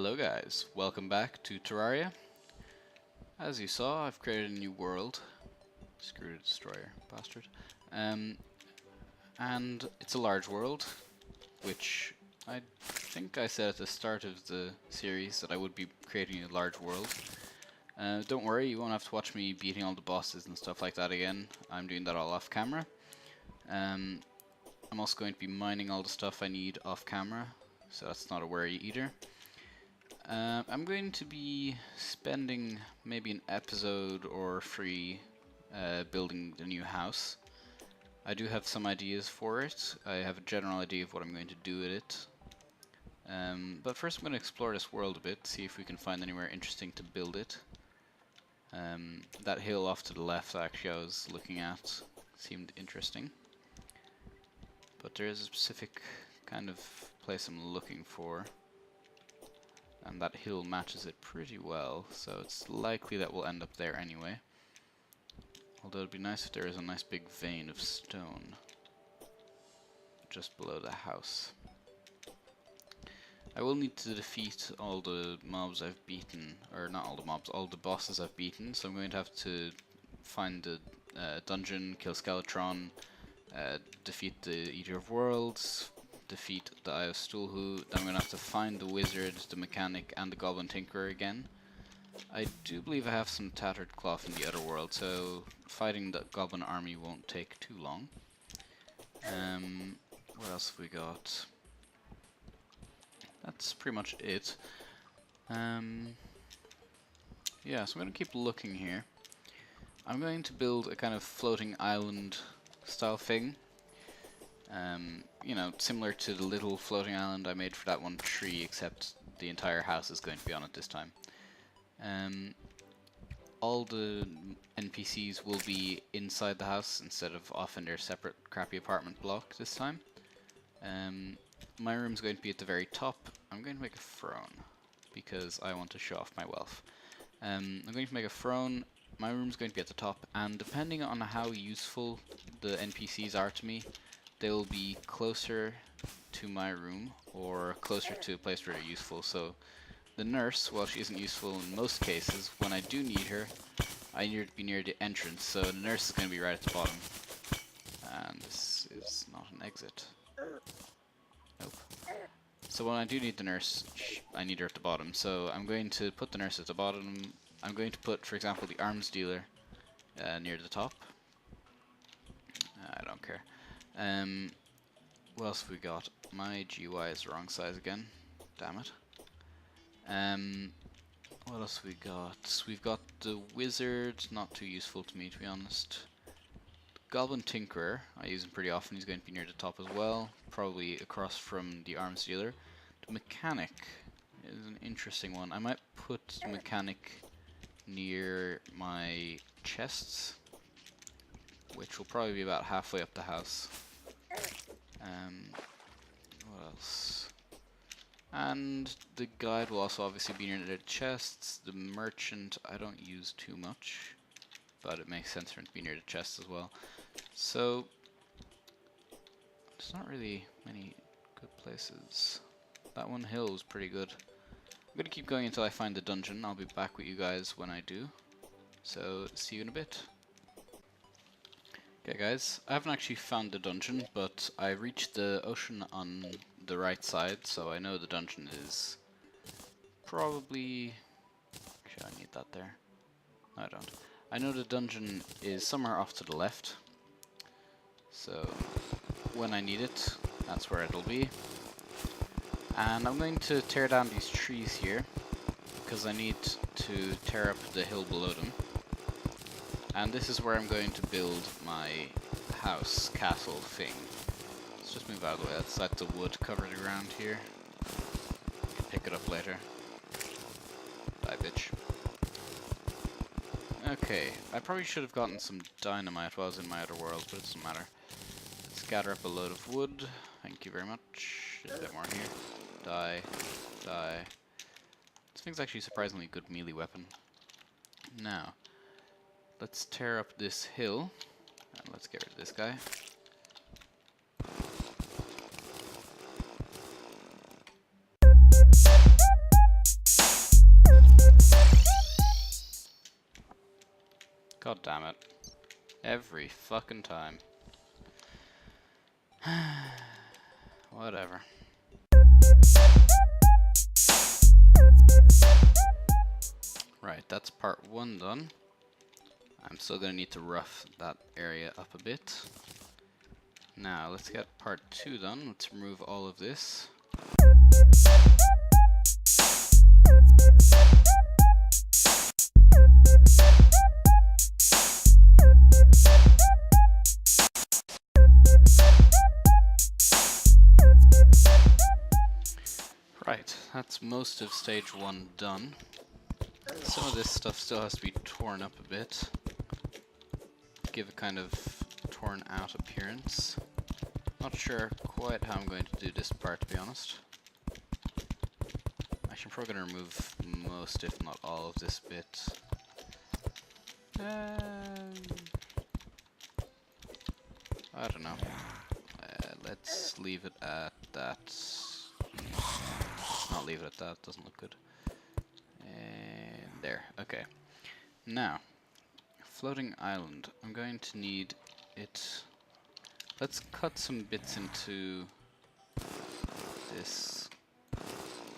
Hello guys, welcome back to Terraria. As you saw, I've created a new world. Screw the destroyer, bastard. And it's a large world, which I think I said at the start of the series that I would be creating a large world. Don't worry, you won't have to watch me beating all the bosses and stuff like that again. I'm doing that all off camera. I'm also going to be mining all the stuff I need off camera, so that's not a worry either. I'm going to be spending maybe an episode or three building the new house. I do have some ideas for it. I have a general idea of what I'm going to do with it. But first I'm going to explore this world a bit, see if we can find anywhere interesting to build it. That hill off to the left actually I was looking at seemed interesting. But there is a specific kind of place I'm looking for. And that hill matches it pretty well, so it's likely that we'll end up there anyway. Although it'd be nice if there is a nice big vein of stone just below the house. I will need to defeat all the mobs I've beaten, or not all the mobs, all the bosses I've beaten, so I'm going to have to find the dungeon, kill Skeletron, defeat the Eater of Worlds, defeat the Eye of Stulhu. Then I'm going to have to find the Wizard, the Mechanic, and the Goblin Tinkerer again. I do believe I have some tattered cloth in the other world, so fighting the Goblin army won't take too long. What else have we got? That's pretty much it. Yeah, so I'm going to keep looking here. I'm going to build a kind of floating island style thing. You know, similar to the little floating island I made for that one tree, except the entire house is going to be on it this time. All the NPCs will be inside the house instead of off in their separate crappy apartment block this time. My room's going to be at the very top. I'm going to make a throne because I want to show off my wealth. I'm going to make a throne. My room's going to be at the top, and depending on how useful the NPCs are to me, they will be closer to my room or closer to a place where they're useful. So the nurse, while she isn't useful in most cases, when I do need her, I need her to be near the entrance. So the nurse is going to be right at the bottom. And this is not an exit. Nope. So when I do need the nurse, I need her at the bottom. So I'm going to put the nurse at the bottom. I'm going to put, for example, the arms dealer near the top. I don't care. What else have we got? My GUI is the wrong size again. Damn it. What else have we got? We've got the wizard, not too useful to me to be honest. The Goblin Tinkerer, I use him pretty often, he's going to be near the top as well. Probably across from the arms dealer. The Mechanic is an interesting one. I might put the Mechanic near my chests, which will probably be about halfway up the house. What else? And the guide will also obviously be near the chests. The merchant I don't use too much, but it makes sense for him to be near the chests as well. So there's not really many good places. That one hill is pretty good. I'm gonna keep going until I find the dungeon. I'll be back with you guys when I do. So see you in a bit. Okay guys, I haven't actually found the dungeon, but I reached the ocean on the right side, so I know the dungeon is probably... Actually, I need that there. No, I don't. I know the dungeon is somewhere off to the left, so when I need it, that's where it'll be. And I'm going to tear down these trees here, because I need to tear up the hill below them. And this is where I'm going to build my house, castle thing. Let's just move out of the way. Let's let the wood cover the ground here. Pick it up later. Bye, bitch. Okay, I probably should have gotten some dynamite while I was in my other world, but it doesn't matter. Let's gather up a load of wood. Thank you very much. There's a bit more here. Die. Die. This thing's actually a surprisingly good melee weapon. Now, let's tear up this hill, and let's get rid of this guy. God damn it. Every fucking time. Whatever. Right, that's part 1 done. I'm still gonna need to rough that area up a bit. Now, let's get part 2 done. Let's remove all of this. Right, that's most of stage 1 done. Some of this stuff still has to be torn up a bit. Give a kind of torn out appearance. Not sure quite how I'm going to do this part, to be honest. Actually, I'm probably going to remove most, if not all, of this bit. I don't know. Let's leave it at that. Not leave it at that, doesn't look good. And there, okay. Now, floating island. I'm going to need it. Let's cut some bits into this,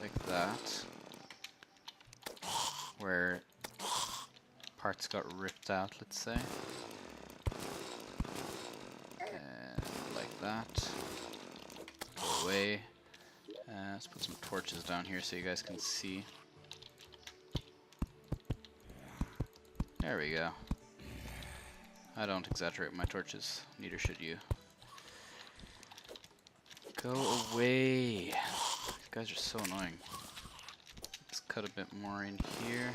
like that, where parts got ripped out, let's say. And like that. Go away. Let's put some torches down here so you guys can see. There we go. I don't exaggerate my torches, neither should you. Go away! You guys are so annoying. Let's cut a bit more in here.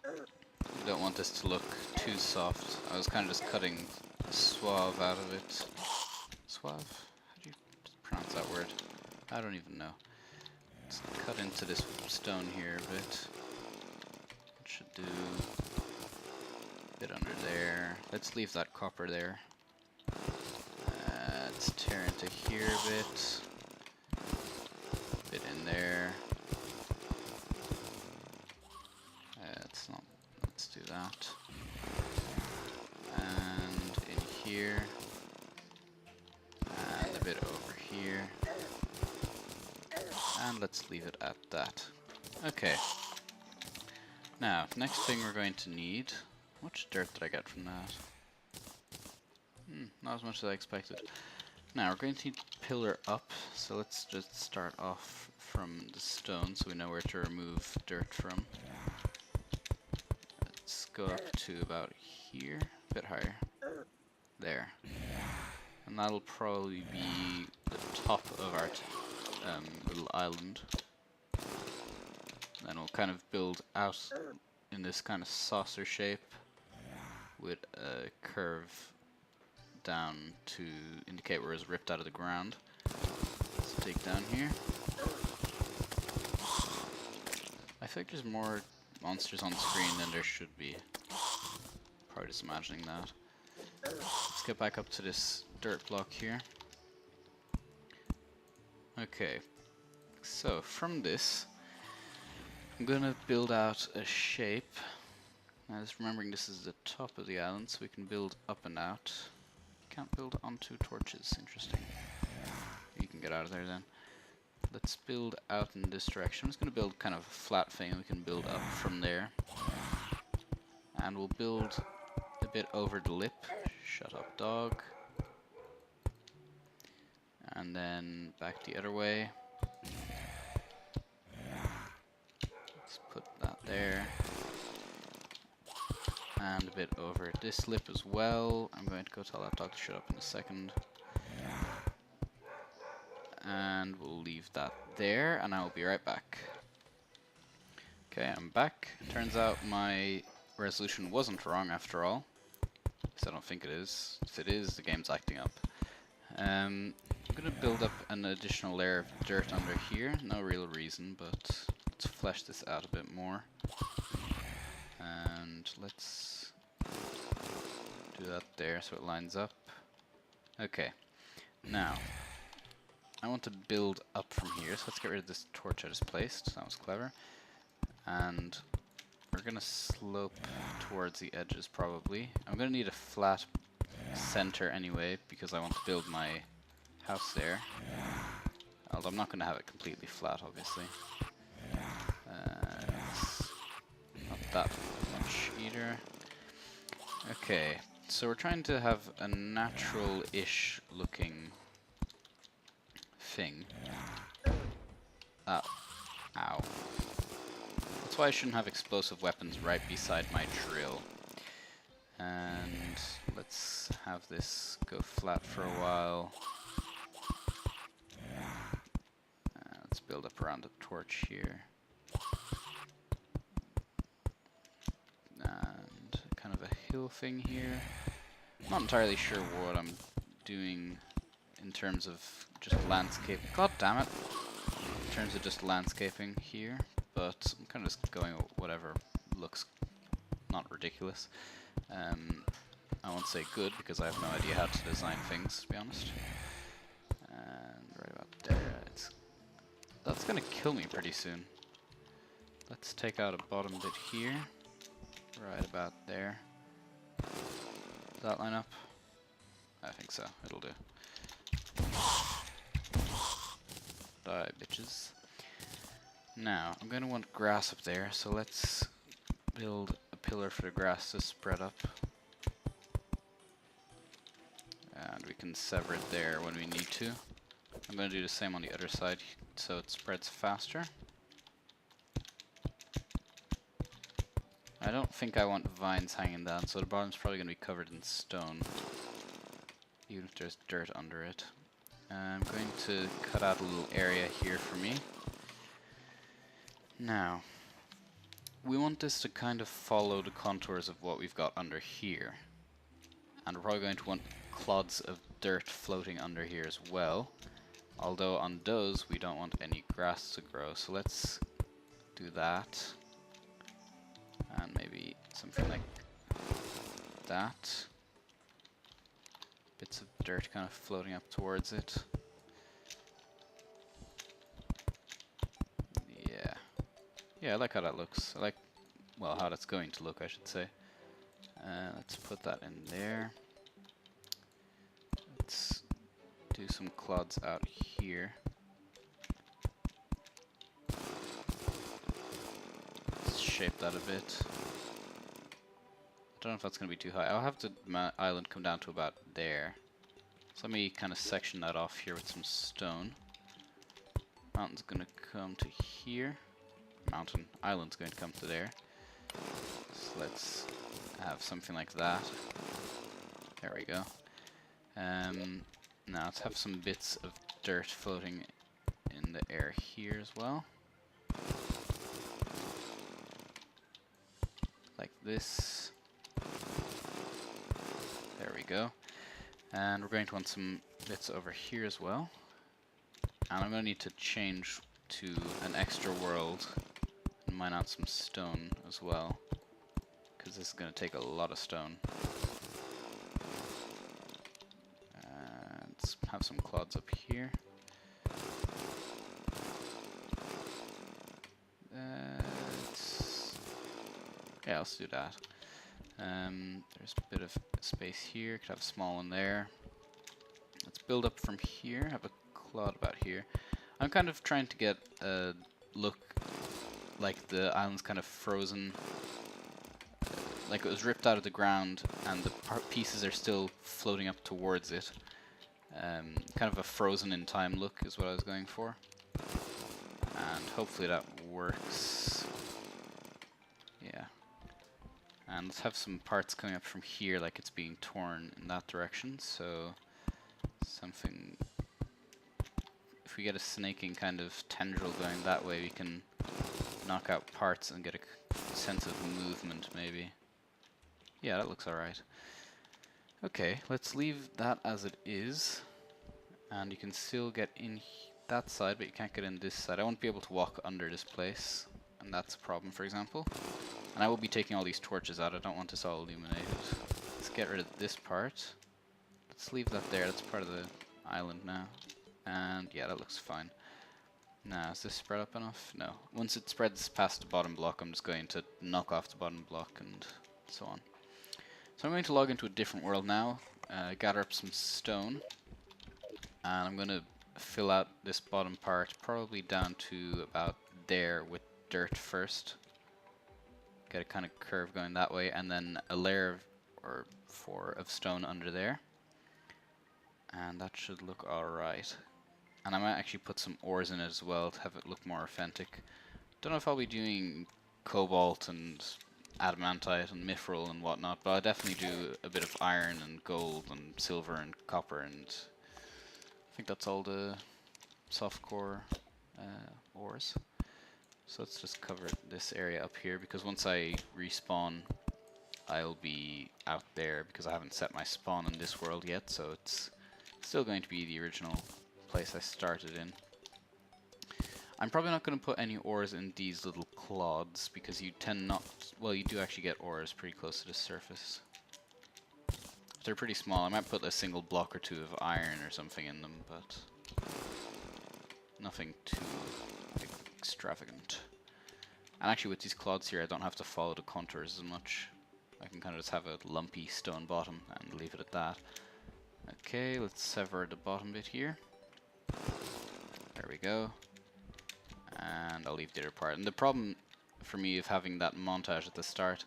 I don't want this to look too soft. I was kind of just cutting suave out of it. Suave? How do you pronounce that word? I don't even know. Let's cut into this stone here a bit. It should do a bit under there. Let's leave that copper there. Let's tear into here a bit. A bit in there. Let's do that. And in here. And a bit over here. And let's leave it at that. Okay. Now, next thing we're going to need... How much dirt did I get from that? Not as much as I expected. Now, we're going to need pillar up, so let's just start off from the stone so we know where to remove dirt from. Let's go up to about here, a bit higher. There. And that'll probably be the top of our little island. Then we'll kind of build out in this kind of saucer shape with a curve down to indicate where it's ripped out of the ground. Let's dig down here. I think there's more monsters on screen than there should be. Probably just imagining that. Let's get back up to this dirt block here. Okay, so from this, I'm gonna build out a shape. Now just remembering this is the top of the island, so we can build up and out. Can't build onto torches, interesting. You can get out of there then. Let's build out in this direction. I'm just gonna build kind of a flat thing, we can build up from there. And we'll build a bit over the lip. Shut up, dog. And then back the other way. Let's put that there. And a bit over this lip as well. I'm going to go tell that dog to shut up in a second. And we'll leave that there, and I will be right back. Okay, I'm back. Turns out my resolution wasn't wrong after all. At least I don't think it is. If it is, the game's acting up. I'm going to build up an additional layer of dirt under here. No real reason, but let's flesh this out a bit more. And let's do that there so it lines up. Okay, now I want to build up from here, so let's get rid of this torch I just placed. That was clever. And we're gonna slope towards the edges probably. I'm gonna need a flat center anyway because I want to build my house there. Although I'm not gonna have it completely flat, obviously. It's not that much either. Okay, so we're trying to have a natural-ish looking thing. Oh. Ow. That's why I shouldn't have explosive weapons right beside my drill. And let's have this go flat for a while. Let's build up around the torch here. And kind of a hill thing here. I'm not entirely sure what I'm doing in terms of just landscape. God damn it! In terms of just landscaping here, but I'm kind of just going with whatever looks not ridiculous. I won't say good because I have no idea how to design things, to be honest. And right about there, that's gonna kill me pretty soon. Let's take out a bottom bit here, right about there. Does that line up? I think so, it'll do. Die, bitches. Now, I'm going to want grass up there, so let's build a pillar for the grass to spread up. And we can sever it there when we need to. I'm going to do the same on the other side, so it spreads faster. I don't think I want vines hanging down, so the bottom's probably going to be covered in stone. Even if there's dirt under it. I'm going to cut out a little area here for me. Now, we want this to kind of follow the contours of what we've got under here. And we're probably going to want clods of dirt floating under here as well. Although on those we don't want any grass to grow, so let's do that. And maybe something like that. Bits of dirt kind of floating up towards it. Yeah. Yeah, I like how that looks. I like, well, how that's going to look, I should say. Let's put that in there. Let's do some clods out here. Let's shape that a bit. I don't know if that's going to be too high. I'll have the island come down to about there. So let me kind of section that off here with some stone. Mountain's going to come to here. Island's going to come to there. So let's have something like that. There we go. Now let's have some bits of dirt floating in the air here as well. Like this. There we go. And we're going to want some bits over here as well. And I'm going to need to change to an extra world and mine out some stone as well, because this is going to take a lot of stone. Let's have some clods up here. Yeah, let's do that. There's a bit of space here, could have a small one there. Let's build up from here, have a clod about here. I'm kind of trying to get a look like the island's kind of frozen, like it was ripped out of the ground and the pieces are still floating up towards it. Kind of a frozen in time look is what I was going for. And hopefully that works. Yeah. And let's have some parts coming up from here like it's being torn in that direction, so something, if we get a snaking kind of tendril going that way, we can knock out parts and get a sense of movement maybe. Yeah, that looks alright. Okay, let's leave that as it is, and you can still get in that side, but you can't get in this side. I won't be able to walk under this place, and that's a problem, for example. And I will be taking all these torches out. I don't want this all illuminated. Let's get rid of this part. Let's leave that there. That's part of the island now. And yeah, that looks fine. Nah, is this spread up enough? No. Once it spreads past the bottom block, I'm just going to knock off the bottom block and so on. So I'm going to log into a different world now, gather up some stone, and I'm going to fill out this bottom part probably down to about there with dirt first. Get a kind of curve going that way, and then a layer or 4 of stone under there. And that should look alright. And I might actually put some ores in it as well to have it look more authentic. Don't know if I'll be doing cobalt and adamantite and mithril and whatnot, but I'll definitely do a bit of iron and gold and silver and copper, and I think that's all the softcore ores. So let's just cover this area up here, because once I respawn I'll be out there, because I haven't set my spawn in this world yet, so it's still going to be the original place I started in. I'm probably not going to put any ores in these little clods, because you tend not... Well, you do actually get ores pretty close to the surface. They're pretty small. I might put a single block or 2 of iron or something in them, but nothing too extravagant. And actually with these clods here, I don't have to follow the contours as much. I can kind of just have a lumpy stone bottom and leave it at that. Okay, let's sever the bottom bit here. There we go. And I'll leave the other part. And the problem for me of having that montage at the start,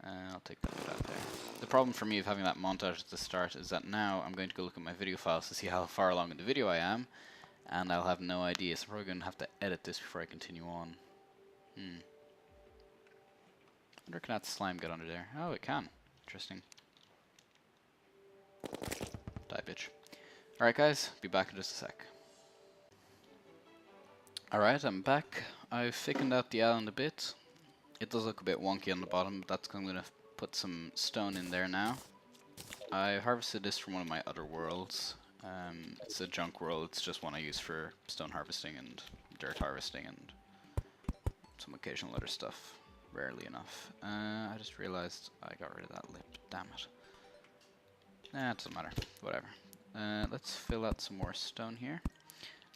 I'll take that bit out there. The problem for me of having that montage at the start is that now I'm going to go look at my video files to see how far along in the video I am, and I'll have no idea, so I'm probably going to have to edit this before I continue on. I wonder, can that slime get under there? Oh, it can. Interesting. Die, bitch. Alright guys, be back in just a sec. Alright, I'm back. I've thickened out the island a bit. It does look a bit wonky on the bottom, but that's I'm going to put some stone in there now. I harvested this from one of my other worlds. It's a junk world, it's just one I use for stone harvesting and dirt harvesting and some occasional other stuff. Rarely enough. I just realized I got rid of that lip, damn it. Nah, it doesn't matter, whatever. Let's fill out some more stone here.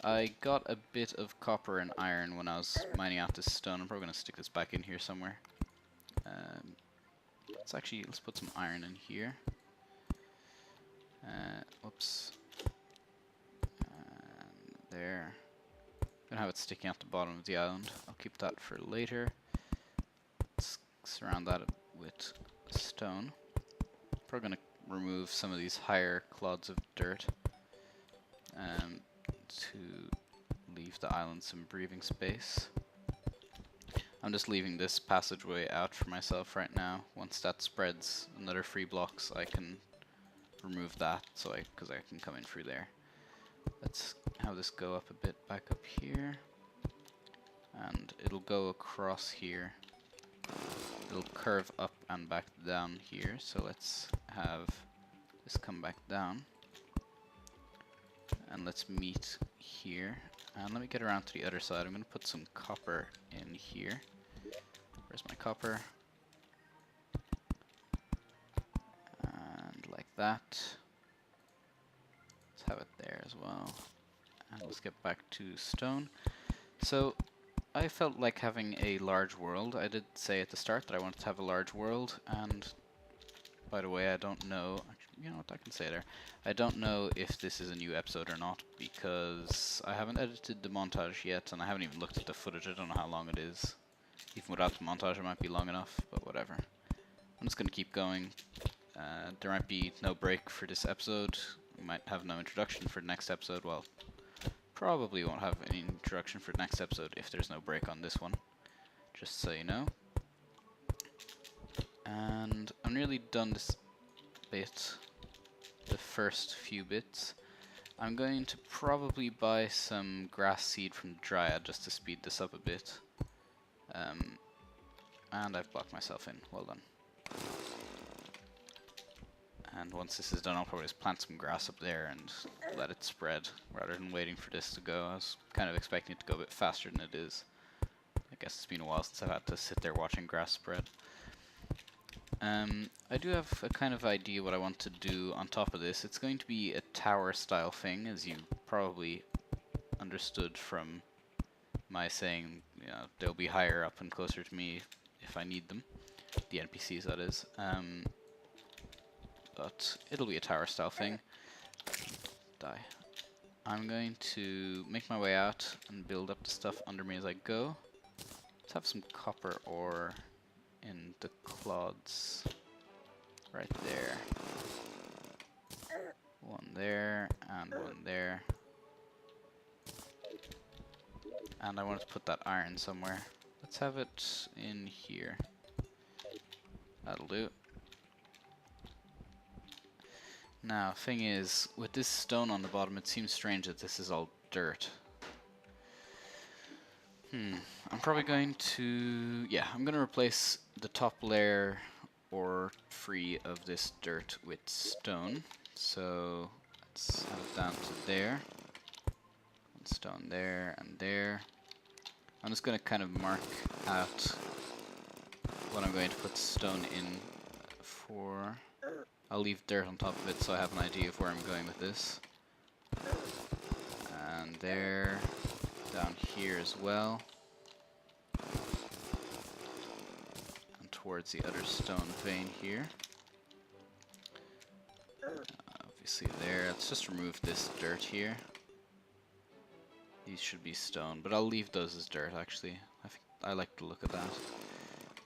I got a bit of copper and iron when I was mining out this stone. I'm probably going to stick this back in here somewhere. Let's put some iron in here. Whoops. And there. I'm going to have it sticking out the bottom of the island. I'll keep that for later. Let's surround that with stone. Probably going to remove some of these higher clods of dirt to leave the island some breathing space. I'm just leaving this passageway out for myself right now. Once that spreads another 3 blocks, I can remove that, because I can come in through there. Let's have this go up a bit back up here, and it'll go across here. It'll curve up and back down here, so let's have this come back down. And let's meet here. And let me get around to the other side. I'm going to put some copper in here. Where's my copper? And like that. Let's have it there as well. And let's get back to stone. So I felt like having a large world. I did say at the start that I wanted to have a large world, and by the way, I don't know, you know what, I can say there. I don't know if this is a new episode or not, because I haven't edited the montage yet, and I haven't even looked at the footage. I don't know how long it is. Even without the montage, it might be long enough, but whatever. I'm just going to keep going. There might be no break for this episode. We might have no introduction for the next episode. Well, probably won't have any introduction for the next episode if there's no break on this one. Just so you know. And I'm nearly done this bit, the first few bits. I'm going to probably buy some grass seed from Dryad just to speed this up a bit. And I've blocked myself in. Well done. And once this is done, I'll probably just plant some grass up there and let it spread, rather than waiting for this to go. I was kind of expecting it to go a bit faster than it is. I guess it's been a while since I've had to sit there watching grass spread. I do have a kind of idea what I want to do on top of this. It's going to be a tower style thing, as you probably understood from my saying, you know, they'll be higher up and closer to me if I need them. The NPCs, that is. But it'll be a tower style thing. Die. I'm going to make my way out and build up the stuff under me as I go. Let's have some copper ore in the clods. Right there. One there, and one there. And I want to put that iron somewhere. Let's have it in here. That'll do. Now, thing is, with this stone on the bottom, it seems strange that this is all dirt. I'm probably going to... yeah, I'm going to replace the top layer or free of this dirt with stone. So, let's have it down to there. And stone there and there. I'm just going to kind of mark out what I'm going to put stone in for. I'll leave dirt on top of it so I have an idea of where I'm going with this. And there, down here as well. And towards the other stone vein here. Obviously there, let's just remove this dirt here. These should be stone, but I'll leave those as dirt actually. I think I like the look of that.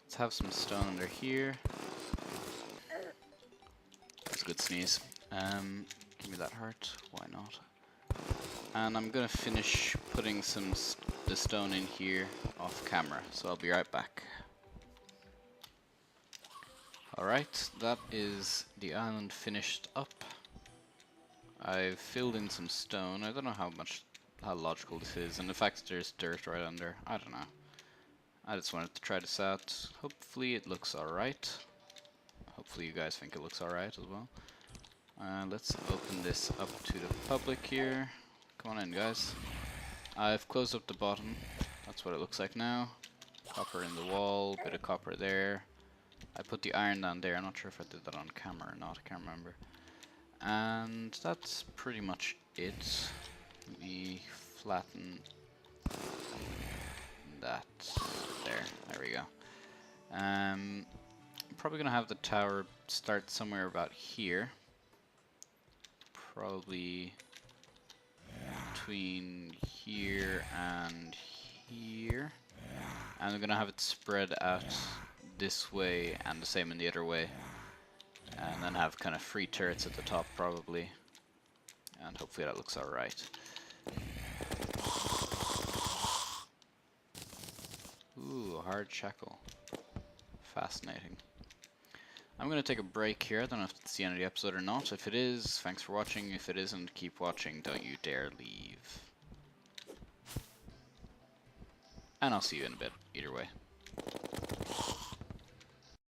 Let's have some stone under here. That's a good sneeze. Give me that heart, why not? And I'm gonna finish putting the stone in here off camera, so I'll be right back. Alright, that is the island finished up. I've filled in some stone. I don't know how logical this is, and the fact that there's dirt right under, I don't know. I just wanted to try this out. Hopefully it looks alright. Hopefully you guys think it looks alright as well. Let's open this up to the public here. Come on in, guys. I've closed up the bottom. That's what it looks like now. Copper in the wall, bit of copper there. I put the iron down there. I'm not sure if I did that on camera or not. I can't remember. And that's pretty much it. Let me flatten that there. There we go. I'm probably gonna have the tower start somewhere about here. Probably between here and here. And I'm gonna have it spread out this way and the same in the other way. And then have kind of 3 turrets at the top probably. And hopefully that looks alright. Ooh, a hard shackle. Fascinating. I'm going to take a break here. I don't know if it's the end of the episode or not. If it is, thanks for watching. If it isn't, keep watching. Don't you dare leave. And I'll see you in a bit, either way.